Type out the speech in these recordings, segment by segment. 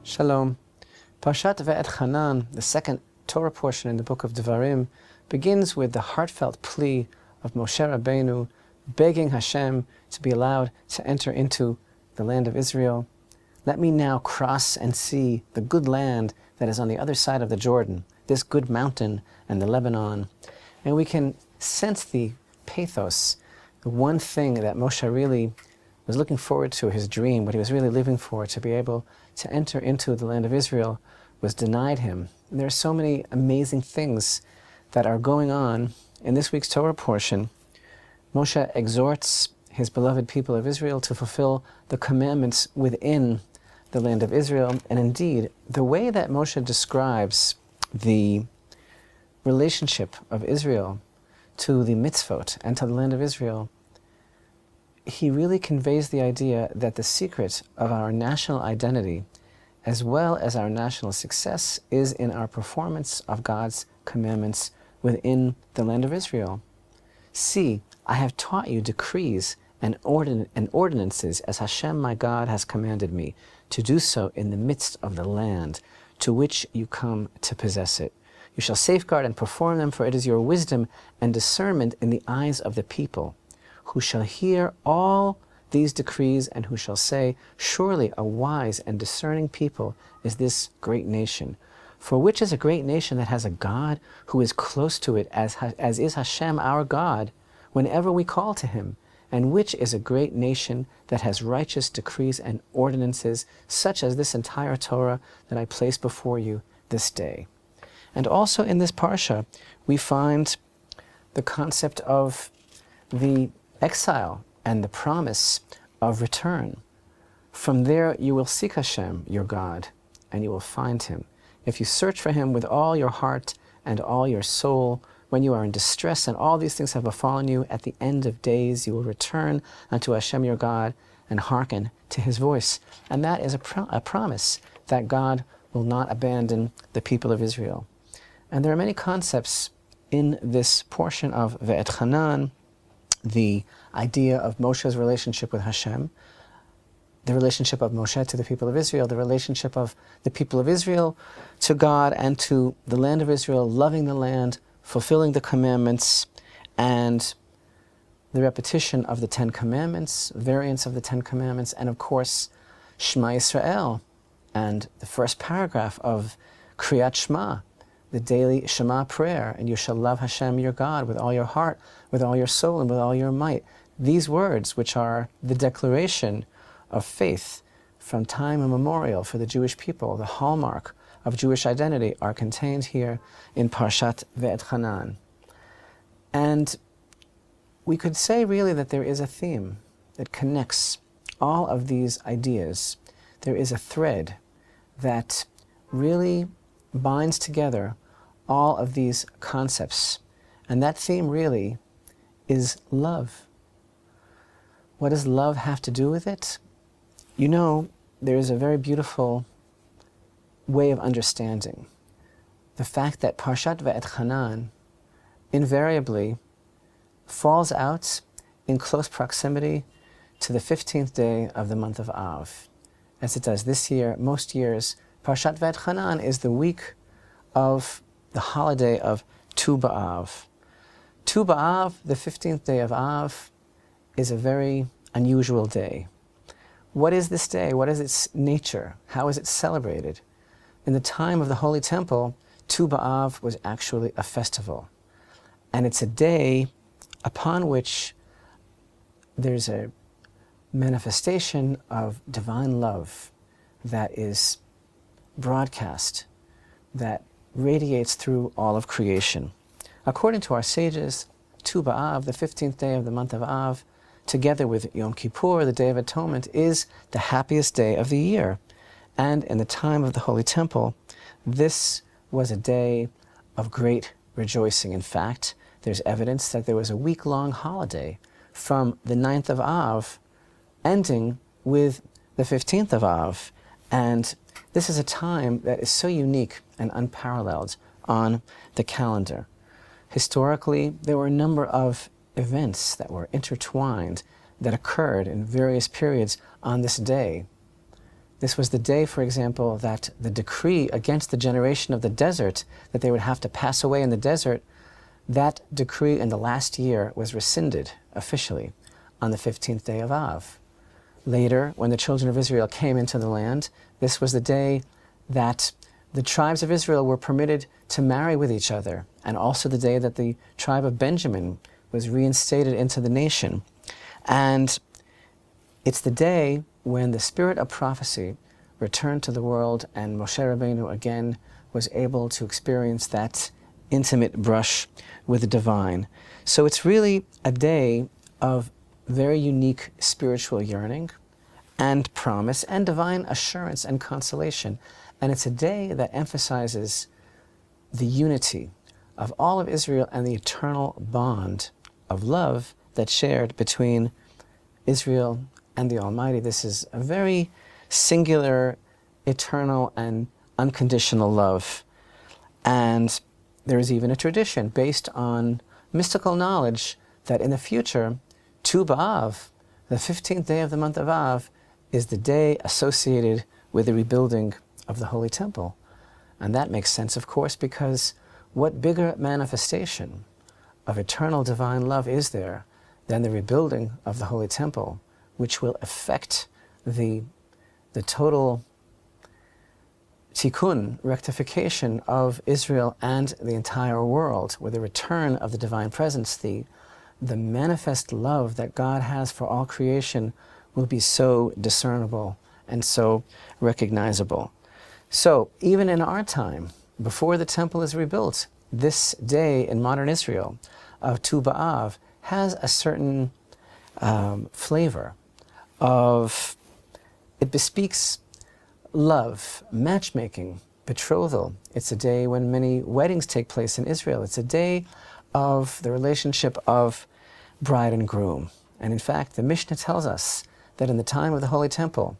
Shalom. Parshat Ve'etchanan, the second Torah portion in the book of Devarim, begins with the heartfelt plea of Moshe Rabbeinu begging Hashem to be allowed to enter into the land of Israel. Let me now cross and see the good land that is on the other side of the Jordan, this good mountain and the Lebanon. And we can sense the pathos, the one thing that Moshe really was looking forward to, his dream, what he was really living for, to be able to enter into the land of Israel, was denied him. And there are so many amazing things that are going on in this week's Torah portion. Moshe exhorts his beloved people of Israel to fulfill the commandments within the land of Israel. And indeed, the way that Moshe describes the relationship of Israel to the mitzvot and to the land of Israel, he really conveys the idea that the secret of our national identity, as well as our national success, is in our performance of God's commandments within the land of Israel. See, I have taught you decrees and ordinances as Hashem my God has commanded me, to do so in the midst of the land to which you come to possess it. You shall safeguard and perform them, for it is your wisdom and discernment in the eyes of the people, who shall hear all these decrees and who shall say, surely a wise and discerning people is this great nation. For which is a great nation that has a God who is close to it, as is Hashem our God, whenever we call to him? And which is a great nation that has righteous decrees and ordinances, such as this entire Torah that I place before you this day? And also in this parsha, we find the concept of the exile and the promise of return. From there you will seek Hashem, your God, and you will find him. If you search for him with all your heart and all your soul, when you are in distress and all these things have befallen you, at the end of days you will return unto Hashem your God and hearken to his voice. And that is a promise that God will not abandon the people of Israel. And there are many concepts in this portion of Ve'etchanan: the idea of Moshe's relationship with Hashem, the relationship of Moshe to the people of Israel, the relationship of the people of Israel to God and to the land of Israel, loving the land, fulfilling the commandments, and the repetition of the Ten Commandments, variants of the Ten Commandments, and of course, Shema Yisrael, and the first paragraph of Kriyat Shema, the daily Shema prayer, and you shall love Hashem your God with all your heart, with all your soul, and with all your might. These words, which are the declaration of faith from time immemorial for the Jewish people, the hallmark of Jewish identity, are contained here in Parshat Ve'etchanan. And we could say really that there is a theme that connects all of these ideas. There is a thread that really binds together all of these concepts. And that theme really is love. What does love have to do with it? You know, there is a very beautiful way of understanding the fact that Parshat Ve'etchanan invariably falls out in close proximity to the 15th day of the month of Av. As it does this year, most years, Parshat Ve'etchanan is the week of the holiday of Tu B'Av. Tu B'Av, the 15th day of Av, is a very unusual day. What is this day? What is its nature? How is it celebrated? In the time of the Holy Temple, Tu B'Av was actually a festival. And it's a day upon which there's a manifestation of divine love that is broadcast, that radiates through all of creation. According to our sages, Tu B'Av, the 15th day of the month of Av, together with Yom Kippur, the Day of Atonement, is the happiest day of the year. And in the time of the Holy Temple, this was a day of great rejoicing. In fact, there's evidence that there was a week-long holiday from the 9th of Av, ending with the 15th of Av. And this is a time that is so unique and unparalleled on the calendar. Historically, there were a number of events that were intertwined that occurred in various periods on this day. This was the day, for example, that the decree against the generation of the desert, that they would have to pass away in the desert, that decree in the last year was rescinded officially on the 15th day of Av. Later, when the children of Israel came into the land, this was the day that the tribes of Israel were permitted to marry with each other, and also the day that the tribe of Benjamin was reinstated into the nation. And it's the day when the spirit of prophecy returned to the world, and Moshe Rabbeinu again was able to experience that intimate brush with the divine. So it's really a day of very unique spiritual yearning and promise and divine assurance and consolation. And it's a day that emphasizes the unity of all of Israel and the eternal bond of love that's shared between Israel and the Almighty. This is a very singular, eternal, and unconditional love. And there is even a tradition based on mystical knowledge that in the future, Tu B'Av, the 15th day of the month of Av, is the day associated with the rebuilding of the Holy Temple. And that makes sense, of course, because what bigger manifestation of eternal divine love is there than the rebuilding of the Holy Temple, which will affect the total tikkun, rectification of Israel and the entire world, with the return of the divine presence. The manifest love that God has for all creation will be so discernible and so recognizable. So even in our time, before the temple is rebuilt, this day in modern Israel of Tu B'Av has a certain flavor of, it bespeaks love, matchmaking, betrothal. It's a day when many weddings take place in Israel. It's a day of the relationship of bride and groom. And in fact, the Mishnah tells us that in the time of the Holy Temple,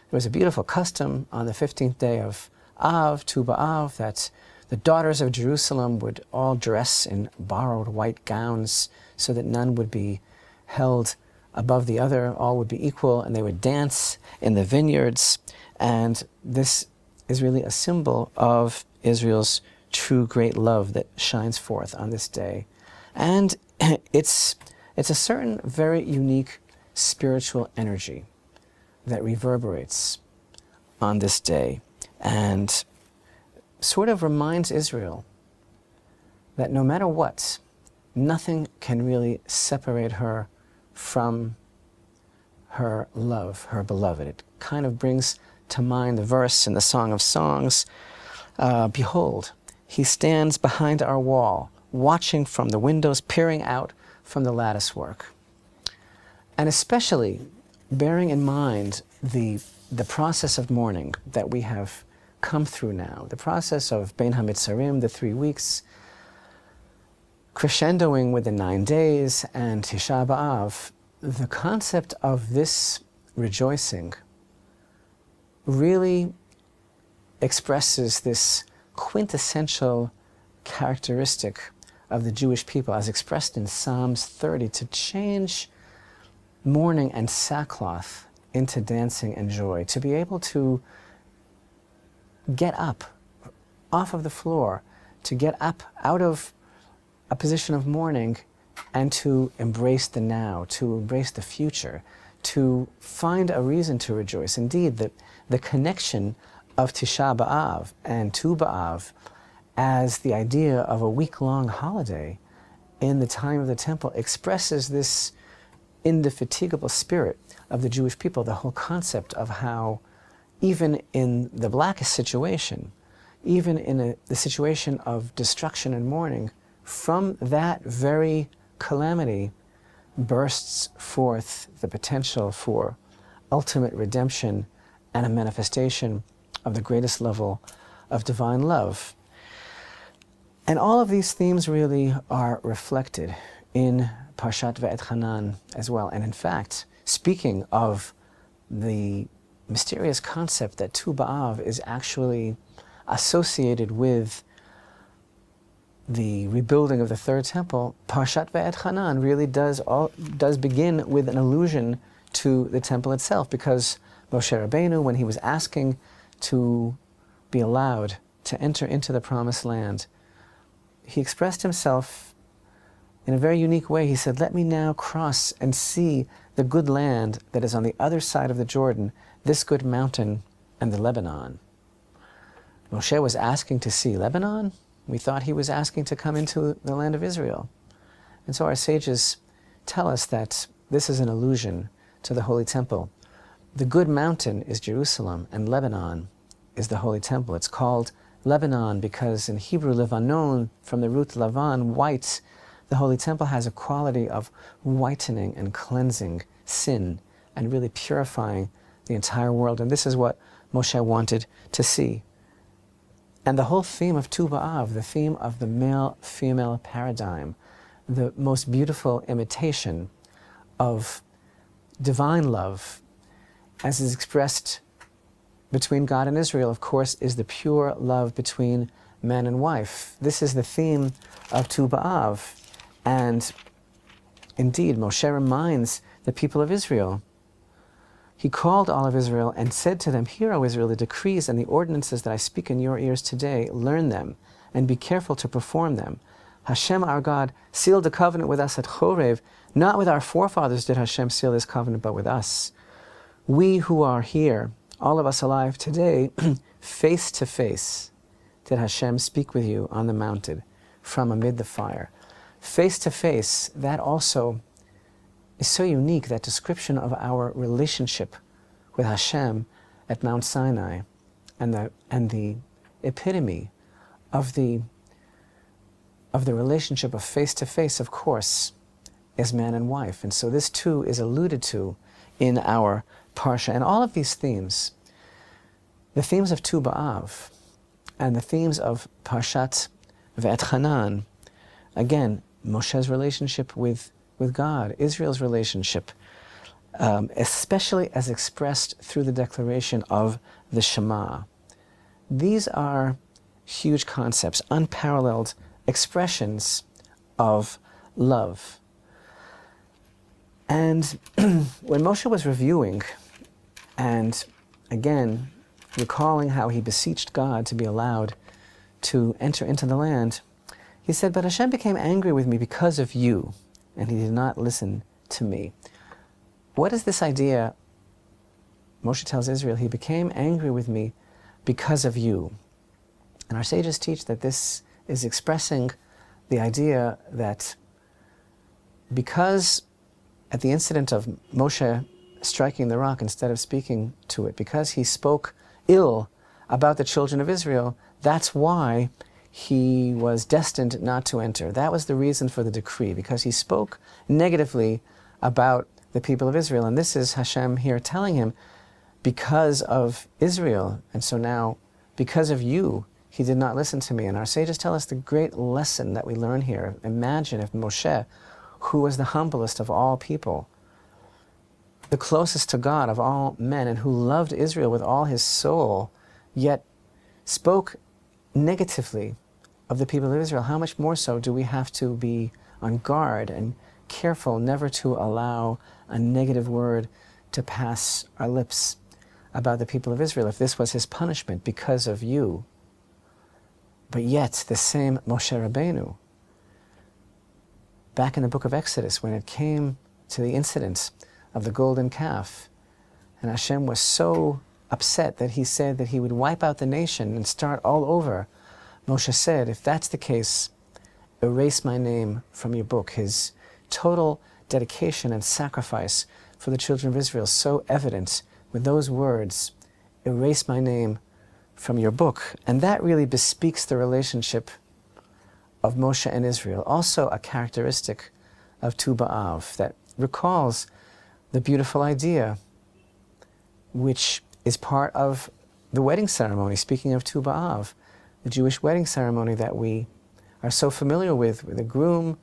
there was a beautiful custom on the 15th day of Av, Tu B'Av, that the daughters of Jerusalem would all dress in borrowed white gowns so that none would be held above the other, all would be equal, and they would dance in the vineyards. And this is really a symbol of Israel's true great love that shines forth on this day. And it's a certain very unique spiritual energy that reverberates on this day and sort of reminds Israel that no matter what, nothing can really separate her from her love, her beloved. It kind of brings to mind the verse in the Song of Songs, behold, he stands behind our wall, watching from the windows, peering out from the lattice work. And especially bearing in mind the process of mourning that we have come through now, the process of Bein HaMitzarim, the 3 weeks, crescendoing with the 9 days, and Tisha B'Av, the concept of this rejoicing really expresses this quintessential characteristic of the Jewish people as expressed in Psalms 30, to change mourning and sackcloth into dancing and joy, to be able to get up off of the floor, to get up out of a position of mourning and to embrace the now, to embrace the future, to find a reason to rejoice. Indeed, the connection of Tisha B'Av and Tu B'Av as the idea of a week-long holiday in the time of the temple expresses this indefatigable spirit of the Jewish people, the whole concept of how even in the blackest situation, even in the situation of destruction and mourning, from that very calamity bursts forth the potential for ultimate redemption and a manifestation of the greatest level of divine love. And all of these themes really are reflected in Parshat Ve'etchanan as well. And in fact, speaking of the mysterious concept that Tu B'Av is actually associated with the rebuilding of the third temple, Parshat Ve'etchanan really does begin with an allusion to the temple itself, because Moshe Rabbeinu, when he was asking to be allowed to enter into the Promised Land, he expressed himself in a very unique way. He said, let me now cross and see the good land that is on the other side of the Jordan, this good mountain and the Lebanon. Moshe was asking to see Lebanon. We thought he was asking to come into the land of Israel. And so our sages tell us that this is an allusion to the Holy Temple. The good mountain is Jerusalem, and Lebanon is the Holy Temple. It's called Lebanon because in Hebrew, Levanon, from the root Lavan, white, the Holy Temple has a quality of whitening and cleansing sin and really purifying the entire world. And this is what Moshe wanted to see. And the whole theme of Tu B'Av, the theme of the male-female paradigm, the most beautiful imitation of divine love, as is expressed between God and Israel, of course, is the pure love between man and wife. This is the theme of Tu B'Av. And indeed, Moshe reminds the people of Israel. He called all of Israel and said to them, hear, O Israel, the decrees and the ordinances that I speak in your ears today, learn them and be careful to perform them. Hashem, our God, sealed the covenant with us at Chorev. Not with our forefathers did Hashem seal this covenant, but with us. We who are here, all of us alive today, face to face, did Hashem speak with you on the mountain from amid the fire. Face to face, that also is so unique, that description of our relationship with Hashem at Mount Sinai, and the epitome of the relationship of face to face, of course, is man and wife. And so this too is alluded to in our Parsha. And all of these themes, the themes of Tu B'Av and the themes of Parshat Ve'et Hanan, again, Moshe's relationship with God, Israel's relationship, especially as expressed through the declaration of the Shema. These are huge concepts, unparalleled expressions of love. And when Moshe was reviewing and, again, recalling how he beseeched God to be allowed to enter into the land, he said, but Hashem became angry with me because of you, and he did not listen to me. What is this idea? Moshe tells Israel, he became angry with me because of you. And our sages teach that this is expressing the idea that because at the incident of Moshe striking the rock instead of speaking to it, because he spoke ill about the children of Israel, that's why he was destined not to enter. That was the reason for the decree, because he spoke negatively about the people of Israel. And this is Hashem here telling him, because of Israel, and so now, because of you, he did not listen to me. And our sages tell us the great lesson that we learn here. Imagine if Moshe, who was the humblest of all people, the closest to God of all men, and who loved Israel with all his soul, yet spoke negatively of the people of Israel. How much more so do we have to be on guard and careful never to allow a negative word to pass our lips about the people of Israel, if this was his punishment because of you. But yet, the same Moshe Rabbeinu, back in the book of Exodus, when it came to the incident of the golden calf, and Hashem was so upset that he said that he would wipe out the nation and start all over, Moshe said, if that's the case, erase my name from your book. His total dedication and sacrifice for the children of Israel, so evident with those words, erase my name from your book. And that really bespeaks the relationship of Moshe and Israel, also a characteristic of Tu B'Av that recalls the beautiful idea which is part of the wedding ceremony. Speaking of Tu B'Av, the Jewish wedding ceremony that we are so familiar with, where the groom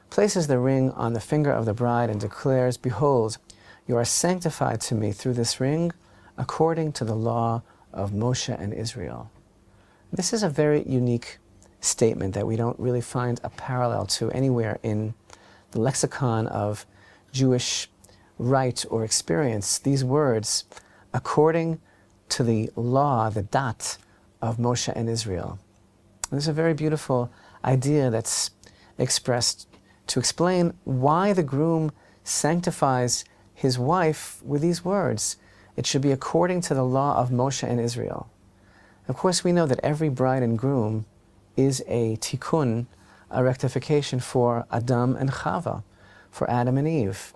places the ring on the finger of the bride and declares, behold, you are sanctified to me through this ring according to the law of Moshe and Israel. This is a very unique statement that we don't really find a parallel to anywhere in the lexicon of Jewish rite or experience. These words according to the law, the dat of Moshe and Israel. And there's a very beautiful idea that's expressed to explain why the groom sanctifies his wife with these words. It should be according to the law of Moshe and Israel. Of course, we know that every bride and groom is a tikkun, a rectification for Adam and Chava, for Adam and Eve.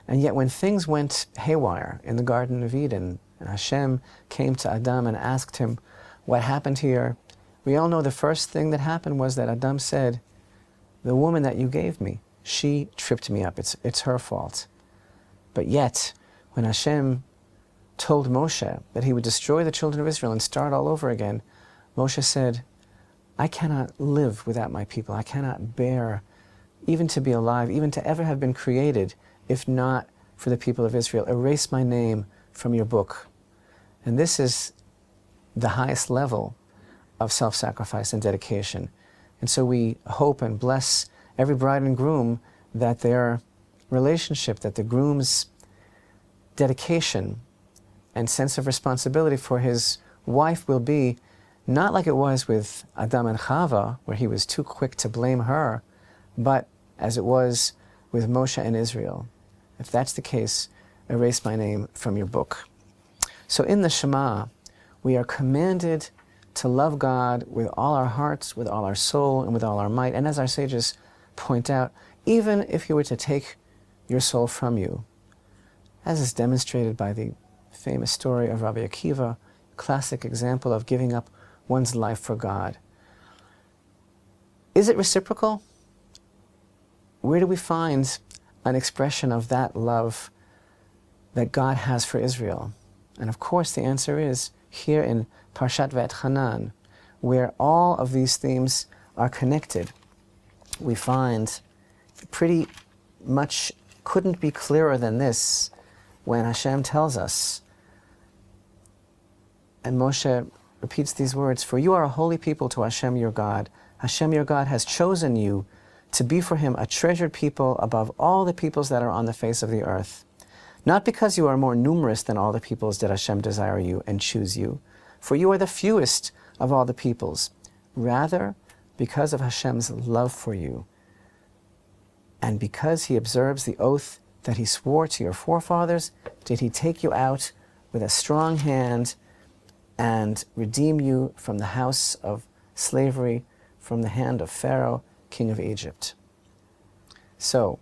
And yet when things went haywire in the Garden of Eden, and Hashem came to Adam and asked him what happened here, we all know the first thing that happened was that Adam said, the woman that you gave me, she tripped me up, it's her fault. But yet, when Hashem told Moshe that he would destroy the children of Israel and start all over again, Moshe said, I cannot live without my people. I cannot bear even to be alive, even to ever have been created, if not for the people of Israel. Erase my name from your book. And this is the highest level of self-sacrifice and dedication. And so we hope and bless every bride and groom that their relationship, that the groom's dedication and sense of responsibility for his wife will be not like it was with Adam and Chava, where he was too quick to blame her, but as it was with Moshe and Israel. If that's the case, erase my name from your book. So in the Shema, we are commanded to love God with all our hearts, with all our soul, and with all our might. And as our sages point out, even if he were to take your soul from you, as is demonstrated by the famous story of Rabbi Akiva, classic example of giving up one's life for God. Is it reciprocal? Where do we find an expression of that love that God has for Israel? And of course the answer is here in Parshat V'etchanan, where all of these themes are connected. We find pretty much couldn't be clearer than this when Hashem tells us, and Moshe repeats these words, for you are a holy people to Hashem your God. Hashem your God has chosen you to be for him a treasured people above all the peoples that are on the face of the earth. Not because you are more numerous than all the peoples did Hashem desire you and choose you, for you are the fewest of all the peoples. Rather, because of Hashem's love for you, and because he observes the oath that he swore to your forefathers, did he take you out with a strong hand and redeem you from the house of slavery, from the hand of Pharaoh, king of Egypt. So,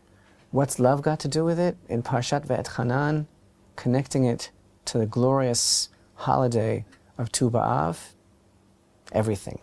what's love got to do with it? In Parshat V'etchanan, connecting it to the glorious holiday of Tu B'Av, everything.